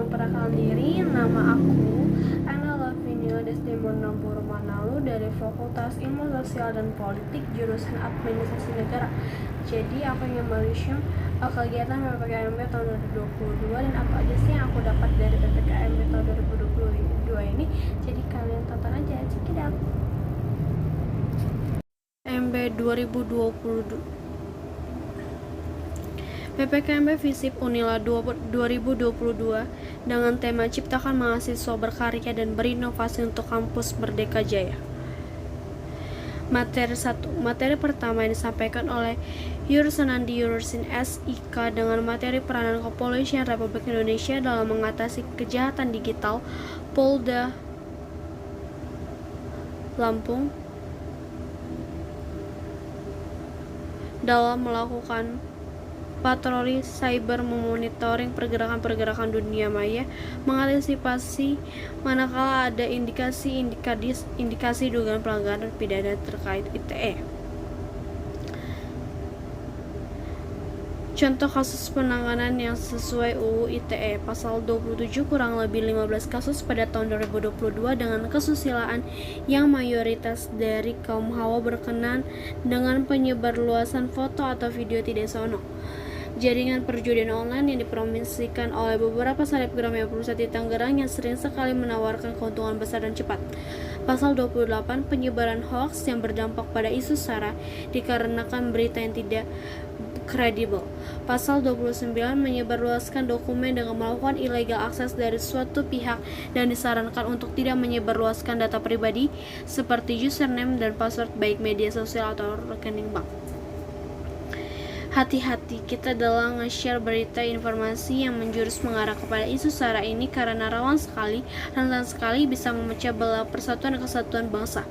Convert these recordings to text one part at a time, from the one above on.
memperkenalkan diri, nama aku Ana Lavinia Desdemona Burmanalu dari Fakultas Ilmu Sosial dan Politik jurusan Administrasi Negara. Jadi aku ingin mereview kegiatan PPKMB tahun 2022 dan apa aja sih yang aku dapat dari PPKMB tahun 2022 ini. Jadi kalian tonton aja, check it out. PPKMB 2022 PPKMB Visip Unila 2022 dengan tema Ciptakan Mahasiswa Berkarya dan Berinovasi untuk Kampus Merdeka Jaya. Materi 1. Materi pertama yang disampaikan oleh Yursanandi Yurusin SIK dengan materi peranan Kepolisian Republik Indonesia dalam mengatasi kejahatan digital Polda Lampung dalam melakukan patroli cyber, memonitoring pergerakan-pergerakan dunia maya, mengantisipasi manakala ada indikasi dugaan pelanggaran pidana terkait ITE. Contoh kasus penanganan yang sesuai UU ITE pasal 27 kurang lebih 15 kasus pada tahun 2022 dengan kesusilaan yang mayoritas dari kaum hawa berkenan dengan penyebarluasan foto atau video tidak senonoh. Jaringan perjudian online yang dipromosikan oleh beberapa selebgram yang berpusat di Tangerang yang sering sekali menawarkan keuntungan besar dan cepat. Pasal 28 penyebaran hoaks yang berdampak pada isu SARA dikarenakan berita yang tidak kredibel. Pasal 29 menyebarluaskan dokumen dengan melakukan illegal akses dari suatu pihak dan disarankan untuk tidak menyebarluaskan data pribadi seperti username dan password baik media sosial atau rekening bank. Hati-hati kita dalam nge-share berita informasi yang menjurus mengarah kepada isu SARA ini karena rentan sekali bisa memecah belah persatuan dan kesatuan bangsa.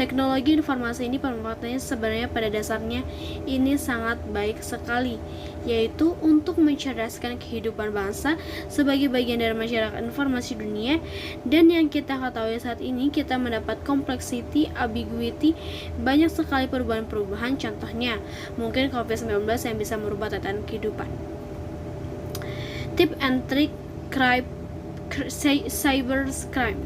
Teknologi informasi ini pemanfaatnya sebenarnya pada dasarnya ini sangat baik sekali, yaitu untuk mencerdaskan kehidupan bangsa sebagai bagian dari masyarakat informasi dunia. Dan yang kita ketahui saat ini kita mendapat complexity, ambiguity, banyak sekali perubahan-perubahan. Contohnya mungkin COVID-19 yang bisa merubah tatanan kehidupan. Tip and trick cybercrime.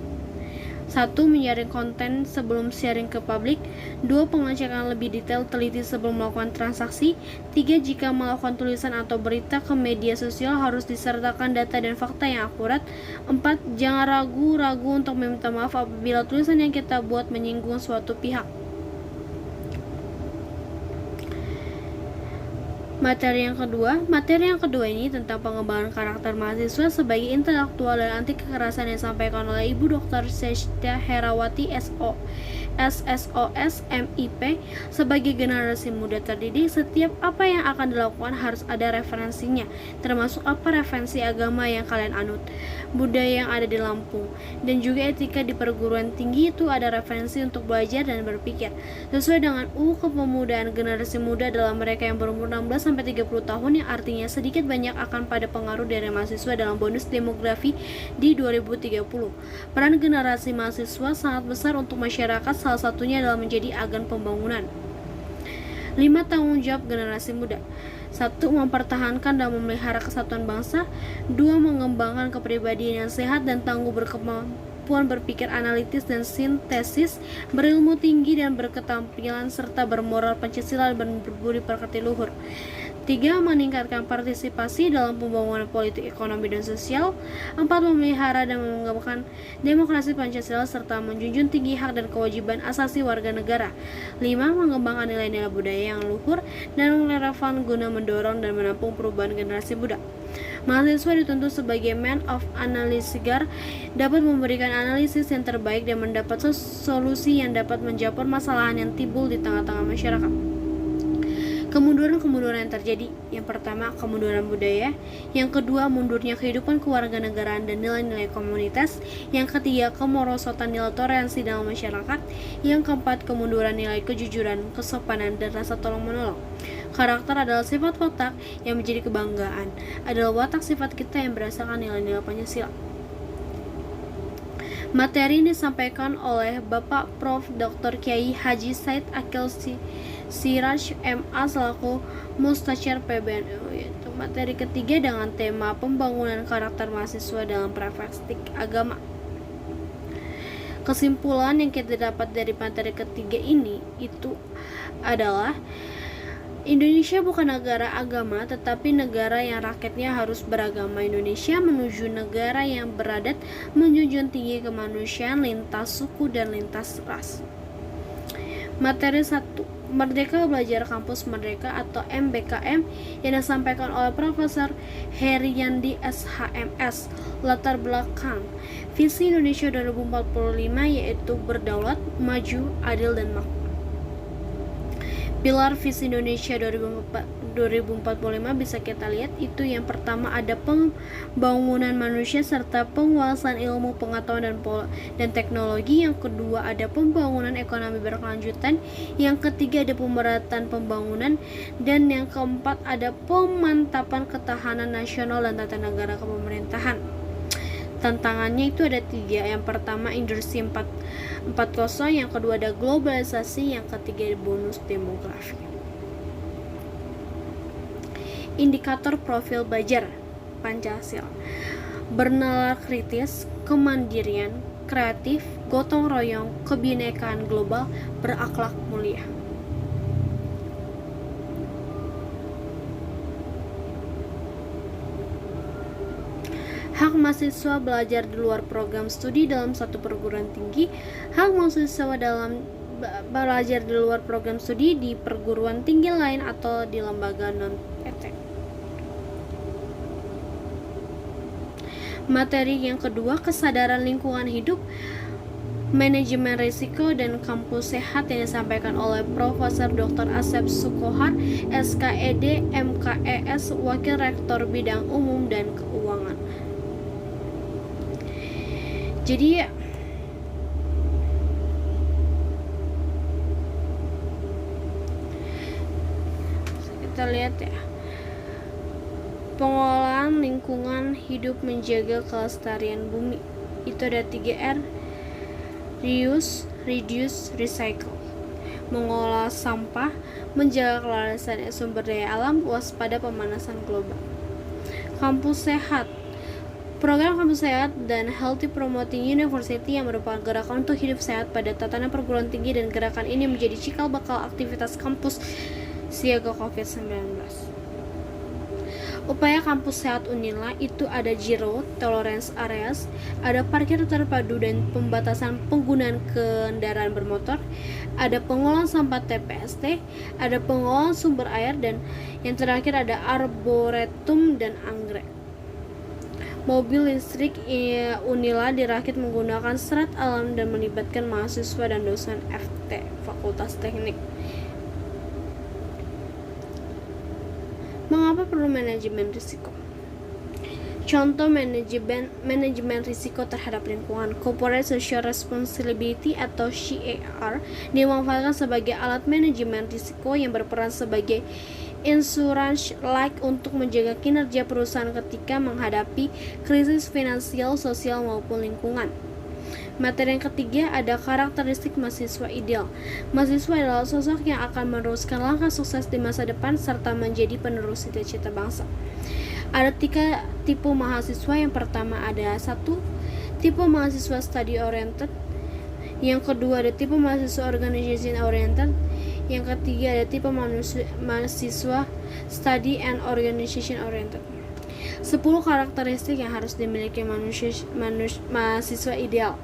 1. Menyaring konten sebelum sharing ke publik. 2. Pengecekan lebih detail teliti sebelum melakukan transaksi. 3. Jika melakukan tulisan atau berita ke media sosial harus disertakan data dan fakta yang akurat. 4. Jangan ragu-ragu untuk meminta maaf apabila tulisan yang kita buat menyinggung suatu pihak. Materi yang kedua ini tentang pengembangan karakter mahasiswa sebagai intelektual dan anti kekerasan yang disampaikan oleh Ibu Dr. Seshta Herawati SSOS MIP. Sebagai generasi muda terdidik, setiap apa yang akan dilakukan harus ada referensinya, termasuk apa referensi agama yang kalian anut, budaya yang ada di Lampung, dan juga etika di perguruan tinggi itu ada referensi untuk belajar dan berpikir sesuai dengan UU Kepemudaan. Generasi muda adalah mereka yang berumur 16-30 tahun, yang artinya sedikit banyak akan pada pengaruh dari mahasiswa dalam bonus demografi di 2030. Peran generasi mahasiswa sangat besar untuk masyarakat, salah satunya adalah menjadi agen pembangunan. 5. Tanggung jawab generasi muda. 1. Mempertahankan dan memelihara kesatuan bangsa. 2. Mengembangkan kepribadian yang sehat dan tangguh, berkemampuan berpikir analitis dan sintesis, berilmu tinggi dan berketampilan, serta bermoral Pancasila dan berbudi pekerti luhur. 3. Meningkatkan partisipasi dalam pembangunan politik, ekonomi, dan sosial. 4. Memelihara dan mengembangkan demokrasi Pancasila serta menjunjung tinggi hak dan kewajiban asasi warga negara. 5. Mengembangkan nilai-nilai budaya yang luhur dan relevan guna mendorong dan menampung perubahan generasi muda. Mahasiswa dituntut sebagai man of analysigar, dapat memberikan analisis yang terbaik dan mendapat solusi yang dapat menjawab permasalahan yang timbul di tengah-tengah masyarakat. Kemunduran yang terjadi. Yang pertama, kemunduran budaya. Yang kedua, mundurnya kehidupan kewarganegaraan dan nilai-nilai komunitas. Yang ketiga, kemerosotan nilai toleransi dalam masyarakat. Yang keempat, kemunduran nilai kejujuran, kesopanan, dan rasa tolong-menolong. Karakter adalah sifat watak yang menjadi kebanggaan. Adalah watak sifat kita yang berdasarkan nilai-nilai Pancasila. Materi ini disampaikan oleh Bapak Prof. Dr. Kiai Haji Said Akil Siraj MA selaku Mustasyar PBNU. Materi ketiga dengan tema pembangunan karakter mahasiswa dalam praktik agama. Kesimpulan yang kita dapat dari materi ketiga ini itu adalah Indonesia bukan negara agama, tetapi negara yang rakyatnya harus beragama. Indonesia menuju negara yang beradat, menjunjung tinggi kemanusiaan lintas suku dan lintas ras. Materi 1, Merdeka Belajar Kampus Merdeka atau MBKM yang disampaikan oleh Profesor Heriandi SHMS. Latar belakang visi Indonesia 2045 yaitu berdaulat, maju, adil, dan makmur. Pilar visi Indonesia 2045 bisa kita lihat itu yang pertama ada pembangunan manusia serta penguasaan ilmu pengetahuan dan teknologi. Yang kedua ada pembangunan ekonomi berkelanjutan. Yang ketiga ada pemerataan pembangunan. Dan yang keempat ada pemantapan ketahanan nasional dan tata negara kepemerintahan. Tantangannya itu ada 3. Yang pertama industri 4.0, yang kedua ada globalisasi, yang ketiga ada bonus demografi. Indikator profil belajar Pancasila: bernalar kritis, kemandirian, kreatif, gotong royong, kebinekaan global, berakhlak mulia. Hak mahasiswa belajar di luar program studi dalam satu perguruan tinggi. Hak mahasiswa dalam belajar di luar program studi di perguruan tinggi lain atau di lembaga non-PT. Materi yang kedua, kesadaran lingkungan hidup, manajemen risiko, dan kampus sehat yang disampaikan oleh Profesor Dr. Asep Sukohar, SKED, MKES, Wakil Rektor Bidang Umum dan Keuangan. Jadi kita lihat ya, pengelolaan lingkungan hidup menjaga kelestarian bumi itu ada 3R: reuse, reduce, recycle. Mengolah sampah, menjaga kelestarian sumber daya alam, waspada pemanasan global. Kampus sehat, program kampus sehat dan Healthy Promoting University yang merupakan gerakan untuk hidup sehat pada tatanan perguruan tinggi, dan gerakan ini menjadi cikal bakal aktivitas kampus siaga COVID-19. Upaya kampus sehat Unila itu ada zero tolerance areas, ada parkir terpadu dan pembatasan penggunaan kendaraan bermotor, ada pengolahan sampah TPST, ada pengolahan sumber air, dan yang terakhir ada arboretum dan anggrek. Mobil listrik Unila dirakit menggunakan serat alam dan melibatkan mahasiswa dan dosen FT, Fakultas Teknik. Mengapa perlu manajemen risiko? Contoh manajemen risiko terhadap lingkungan. Corporate Social Responsibility atau CSR dimanfaatkan sebagai alat manajemen risiko yang berperan sebagai insurance like untuk menjaga kinerja perusahaan ketika menghadapi krisis finansial, sosial maupun lingkungan. Materi yang ketiga ada karakteristik mahasiswa ideal. Mahasiswa adalah sosok yang akan meneruskan langkah sukses di masa depan serta menjadi penerus cita-cita bangsa. Ada 3 tipe mahasiswa. Yang pertama ada 1, tipe mahasiswa study oriented. Yang kedua ada tipe mahasiswa organization oriented. Yang ketiga ada tipe mahasiswa study and organization oriented. 10 karakteristik yang harus dimiliki mahasiswa ideal.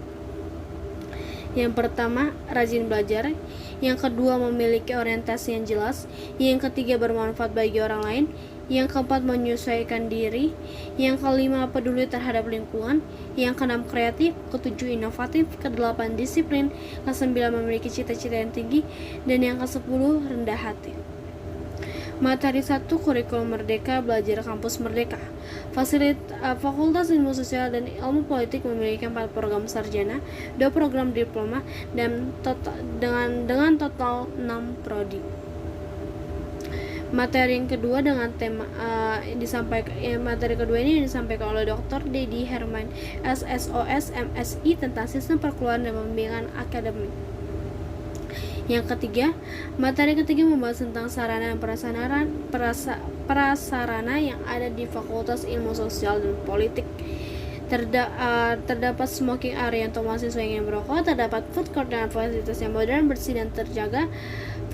Yang pertama, rajin belajar. Yang kedua, memiliki orientasi yang jelas. Yang ketiga, bermanfaat bagi orang lain. Yang keempat, menyesuaikan diri. Yang kelima, peduli terhadap lingkungan. Yang keenam, kreatif. Ketujuh, inovatif. Kedelapan, disiplin. Kesembilan, memiliki cita-cita yang tinggi. Dan yang kesepuluh, rendah hati. Materi 1, kurikulum merdeka, belajar kampus merdeka. Fakultas Ilmu Sosial dan Ilmu Politik memiliki 4 program sarjana, 2 program diploma, dan dengan total 6 prodi. Materi yang kedua dengan tema materi kedua ini disampaikan oleh Dr. Dedi Herman, SSOS MSI, tentang sistem perkuliahan dan pembimbingan akademik. Yang ketiga, materi ketiga membahas tentang sarana dan prasarana yang ada di Fakultas Ilmu Sosial dan Politik. Terdapat smoking area untuk mahasiswa yang ingin merokok, terdapat food court dan fasilitas yang modern, bersih dan terjaga.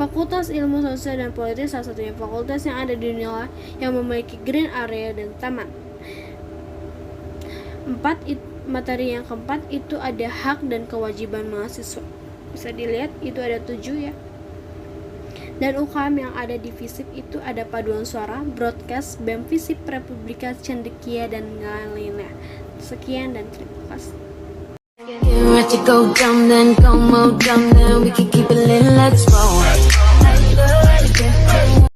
Fakultas Ilmu Sosial dan Politik salah satunya fakultas yang ada di dunia yang memiliki green area dan taman. Materi yang keempat itu ada hak dan kewajiban mahasiswa. Bisa dilihat itu ada 7 ya. Dan UKM yang ada di FISIP itu ada paduan suara, broadcast, BEM FISIP, Republika, Cendekia, dan lain-lainnya. Sekian dan terima kasih. Get ready to go down, then go more down, then we can keep it lit, let's roll.